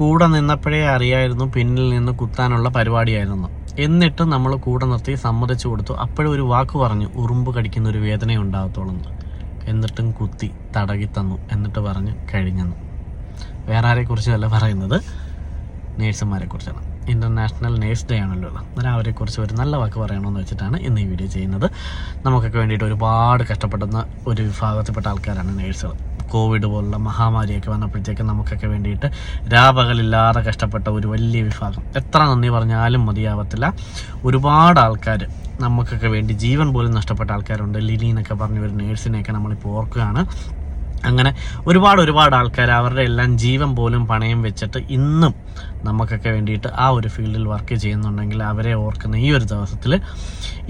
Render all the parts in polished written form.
കൂടെ നിന്നപ്പോഴേ അറിയായിരുന്നു പിന്നിൽ നിന്ന് കുത്താനുള്ള പരിപാടിയായിരുന്നു. എന്നിട്ട് നമ്മൾ കൂടെ നിർത്തി സമ്മതിച്ചു കൊടുത്തു. അപ്പോഴും ഒരു വാക്ക് പറഞ്ഞു, ഉറുമ്പ് കടിക്കുന്ന ഒരു വേദന ഉണ്ടാകത്തോളം. എന്നിട്ടും കുത്തി തടകി തന്നു. എന്നിട്ട് പറഞ്ഞ് കഴിഞ്ഞെന്ന്. വേറെ ആരെക്കുറിച്ചല്ല പറയുന്നത്, നേഴ്സുമാരെ കുറിച്ചാണ്. ഇൻ്റർനാഷണൽ നേഴ്സ് ഡേ ആണല്ലോ. അന്നേരം അവരെക്കുറിച്ച് ഒരു നല്ല വാക്ക് പറയണമെന്ന് വെച്ചിട്ടാണ് ഇന്ന് ഈ വീഡിയോ ചെയ്യുന്നത്. നമുക്കൊക്കെ വേണ്ടിയിട്ട് ഒരുപാട് കഷ്ടപ്പെടുന്ന ഒരു വിഭാഗത്തിൽപ്പെട്ട ആൾക്കാരാണ് നേഴ്സുകൾ. കോവിഡ് പോലുള്ള മഹാമാരിയൊക്കെ വന്നപ്പോഴത്തേക്ക് നമുക്കൊക്കെ വേണ്ടിയിട്ട് രാപകലില്ലാതെ കഷ്ടപ്പെട്ട ഒരു വലിയ വിഭാഗം. എത്ര നന്ദി പറഞ്ഞാലും മതിയാവത്തില്ല. ഒരുപാട് ആൾക്കാർ നമുക്കൊക്കെ വേണ്ടി ജീവൻ പോലും നഷ്ടപ്പെട്ട ആൾക്കാരുണ്ട്. ലിനി എന്നൊക്കെ പറഞ്ഞ ഒരു നേഴ്സിനെയൊക്കെ നമ്മളിപ്പോൾ ഓർക്കുകയാണ്. അങ്ങനെ ഒരുപാട് ആൾക്കാർ അവരുടെ എല്ലാം ജീവൻ പോലും പണയം വെച്ചിട്ട് ഇന്നും നമുക്കൊക്കെ വേണ്ടിയിട്ട് ആ ഒരു ഫീൽഡിൽ വർക്ക് ചെയ്യുന്നുണ്ടെങ്കിൽ അവരെ ഓർക്കുന്ന ഈ ഒരു ദിവസത്തിൽ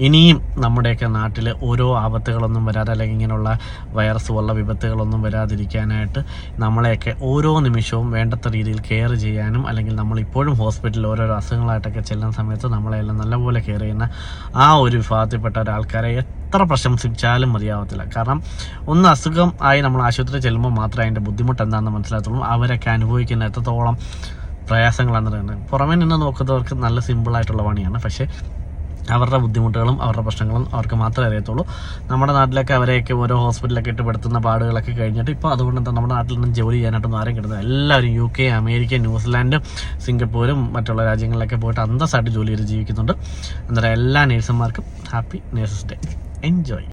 ഇനിയും നമ്മുടെയൊക്കെ നാട്ടിൽ ഓരോ ആപത്തുകളൊന്നും വരാതെ, അല്ലെങ്കിൽ ഇങ്ങനെയുള്ള വൈറസ് പോലുള്ള വിപത്തുകളൊന്നും വരാതിരിക്കാനായിട്ട് നമ്മളെയൊക്കെ ഓരോ നിമിഷവും വേണ്ടത്ര രീതിയിൽ കെയർ ചെയ്യാനും, അല്ലെങ്കിൽ നമ്മളിപ്പോഴും ഹോസ്പിറ്റലിൽ ഓരോരോ അസുഖങ്ങളായിട്ടൊക്കെ ചെല്ലുന്ന സമയത്ത് നമ്മളെല്ലാം നല്ലപോലെ കെയർ ചെയ്യുന്ന ആ ഒരു വിഭാഗത്തിൽപ്പെട്ട ഒരാൾക്കാരെ എത്ര പ്രശംസിച്ചാലും മതിയാവത്തില്ല. കാരണം ഒന്ന് അസുഖം ആയി നമ്മൾ ആശുപത്രി ചെല്ലുമ്പോൾ മാത്രമേ അതിൻ്റെ ബുദ്ധിമുട്ട് എന്താണെന്ന് മനസ്സിലാകത്തുള്ളൂ. അവരൊക്കെ അനുഭവിക്കുന്ന എത്രത്തോളം പ്രയാസങ്ങളാണെന്ന് പറയുന്നത്. പുറമേ നിന്ന് നോക്കുന്നവർക്ക് നല്ല സിമ്പിളായിട്ടുള്ള പണിയാണ്, പക്ഷേ അവരുടെ ബുദ്ധിമുട്ടുകളും അവരുടെ പ്രശ്നങ്ങളും അവർക്ക് മാത്രമേ അറിയത്തുള്ളൂ. നമ്മുടെ നാട്ടിലൊക്കെ അവരെയൊക്കെ ഓരോ ഹോസ്പിറ്റലൊക്കെ ഇട്ട് പെടുത്തുന്ന പാടുകളൊക്കെ കഴിഞ്ഞിട്ട് ഇപ്പോൾ അതുകൊണ്ട് എന്താ നമ്മുടെ നാട്ടിൽ നിന്ന് ജോലി ചെയ്യാനായിട്ടൊന്നും ആരും കിട്ടുന്നത്. എല്ലാവരും UK, അമേരിക്ക, ന്യൂസിലാൻഡ്, സിംഗപ്പൂരും മറ്റുള്ള രാജ്യങ്ങളിലൊക്കെ പോയിട്ട് അന്തസ്സായിട്ട് ജോലി ചെയ്ത് ജീവിക്കുന്നുണ്ട്. അന്നേരം എല്ലാ നേഴ്സുമാർക്കും ഹാപ്പി നേഴ്സസ് ഡേ. എൻജോയ്.